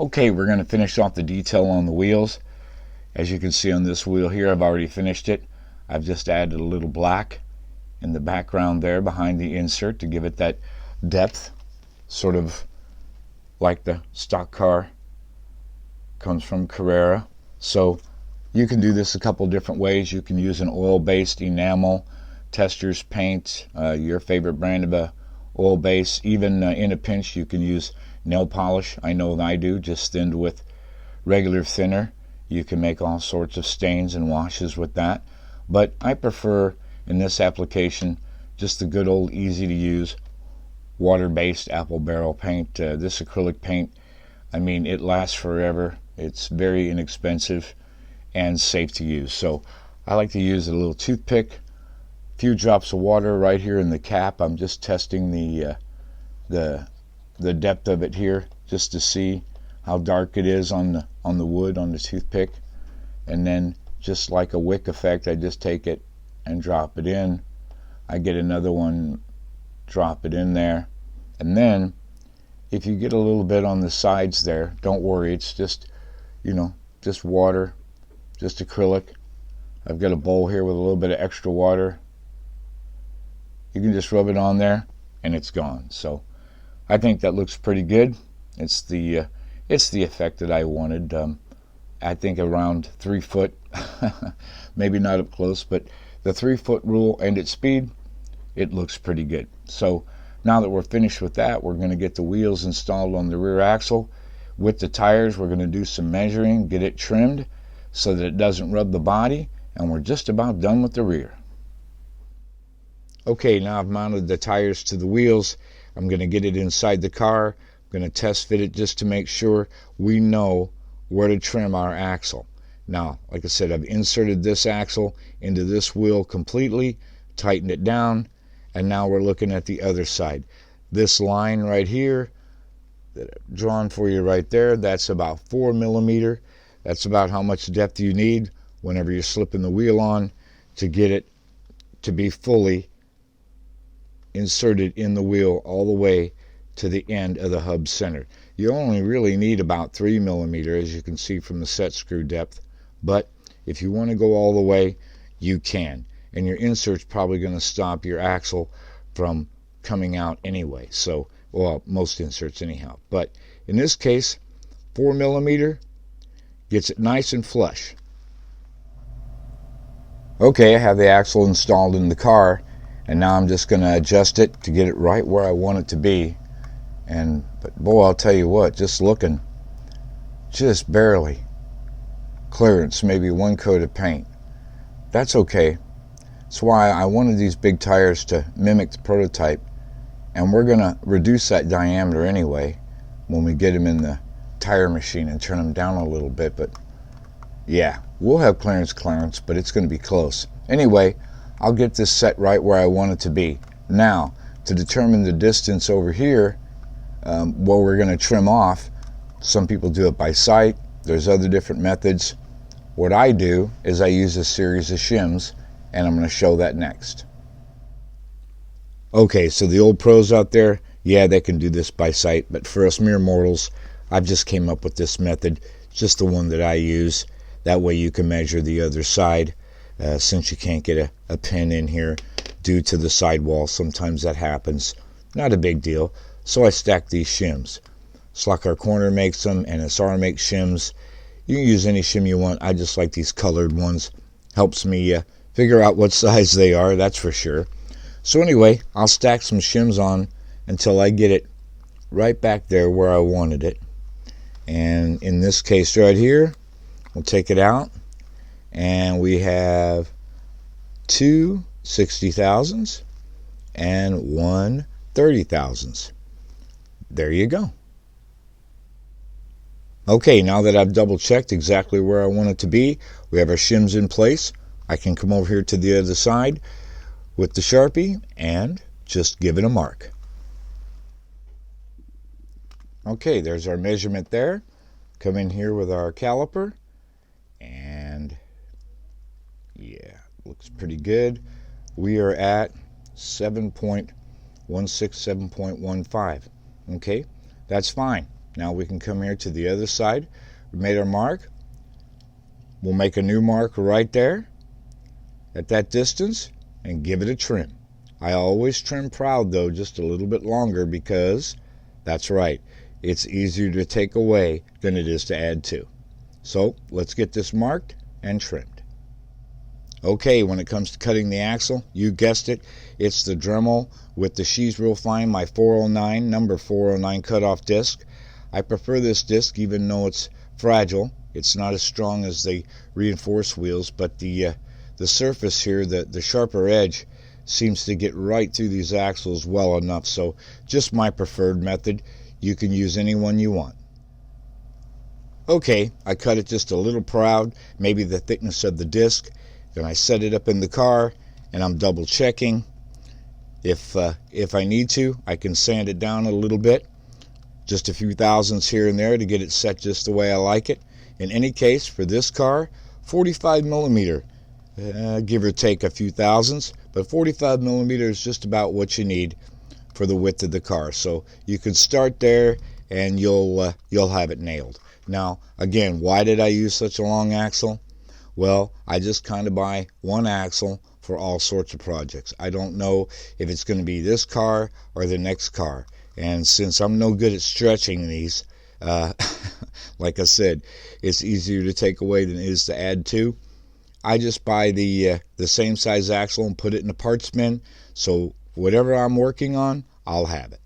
Okay, we're going to finish off the detail on the wheels. As you can see on this wheel here, I've already finished it. I've just added a little black in the background there behind the insert to give it that depth, sort of like the stock car comes from Carrera. So you can do this a couple different ways. You can use an oil-based enamel, Tester's paint, your favorite brand of a oil base. Even in a pinch, you can use nail polish. I know I do, just thinned with regular thinner. You can make all sorts of stains and washes with that. But I prefer, in this application, just the good old easy to use water-based apple barrel paint. This acrylic paint, I mean, it lasts forever. It's very inexpensive and safe to use. So I like to use a little toothpick, a few drops of water right here in the cap. I'm just testing the depth of it here, just to see how dark it is on the wood, on the toothpick. And then, just like a wick effect, I just take it and drop it in. I get another one, drop it in there. And then, if you get a little bit on the sides there, don't worry, it's just, just water, just acrylic. I've got a bowl here with a little bit of extra water. You can just rub it on there and it's gone. So I think that looks pretty good. It's the effect that I wanted. I think around 3 foot, maybe not up close, but the 3 foot rule and its speed, it looks pretty good. So now that we're finished with that, we're going to get the wheels installed on the rear axle. With the tires, we're going to do some measuring, get it trimmed so that it doesn't rub the body, and we're just about done with the rear. Okay, now I've mounted the tires to the wheels. I'm going to get it inside the car. I'm going to test fit it just to make sure we know where to trim our axle. Now, like I said, I've inserted this axle into this wheel completely, tightened it down, and now we're looking at the other side. This line right here that I've drawn for you right there, that's about 4 millimeter. That's about how much depth you need whenever you're slipping the wheel on to get it to be fully inserted in the wheel all the way to the end of the hub center. You only really need about 3 millimeter, as you can see from the set screw depth, but if you want to go all the way, you can. And your insert's probably going to stop your axle from coming out anyway. So, well, most inserts anyhow. But in this case, 4 millimeter gets it nice and flush. Okay, I have the axle installed in the car, and now I'm just going to adjust it to get it right where I want it to be. But boy, I'll tell you what, just looking, just barely clearance, maybe 1 coat of paint. That's okay. That's why I wanted these big tires to mimic the prototype, and we're going to reduce that diameter anyway when we get them in the tire machine and turn them down a little bit. But yeah, we'll have clearance, but it's going to be close. Anyway, I'll get this set right where I want it to be. Now, to determine the distance over here, where we're going to trim off, some people do it by sight. There's other different methods. What I do is I use a series of shims, and I'm going to show that next. Okay, so the old pros out there, yeah, they can do this by sight, but for us mere mortals, I've just came up with this method. It's just the one that I use. That way you can measure the other side, since you can't get a pin in here due to the sidewall. Sometimes that happens. Not a big deal. So I stack these shims. Sloccar Corner makes them, NSR makes shims. You can use any shim you want. I just like these colored ones. Helps me figure out what size they are, that's for sure. So anyway, I'll stack some shims on until I get it right back there where I wanted it. And in this case right here, we'll take it out, and we have 2 60,000s and 1 30,000s. There you go. Okay, now that I've double checked exactly where I want it to be, we have our shims in place. I can come over here to the other side with the Sharpie and just give it a mark. Okay, there's our measurement there. Come in here with our caliper, and yeah, looks pretty good. We are at 7.16, 7.15. Okay, that's fine. Now we can come here to the other side. We made our mark. We'll make a new mark right there at that distance and give it a trim. I always trim proud though just a little bit longer because that's right, it's easier to take away than it is to add to. So let's get this marked and trimmed. Okay, when it comes to cutting the axle, you guessed it, it's the Dremel with the sheaths real fine, my 409, number 409 cutoff disc. I prefer this disc even though it's fragile. It's not as strong as the reinforced wheels, but the surface here, the sharper edge, seems to get right through these axles well enough. So just my preferred method. You can use any one you want. Okay, I cut it just a little proud, maybe the thickness of the disc. Then I set it up in the car and I'm double checking. If I need to, I can sand it down a little bit, just a few thousandths here and there to get it set just the way I like it. In any case, for this car, 45 millimeter, give or take a few thousandths, but 45 millimeter is just about what you need for the width of the car. So you can start there and you'll have it nailed. Now, again, why did I use such a long axle? Well, I just kind of buy one axle for all sorts of projects. I don't know if it's going to be this car or the next car. And since I'm no good at stretching these, like I said, it's easier to take away than it is to add to. I just buy the same size axle and put it in a parts bin. So whatever I'm working on, I'll have it.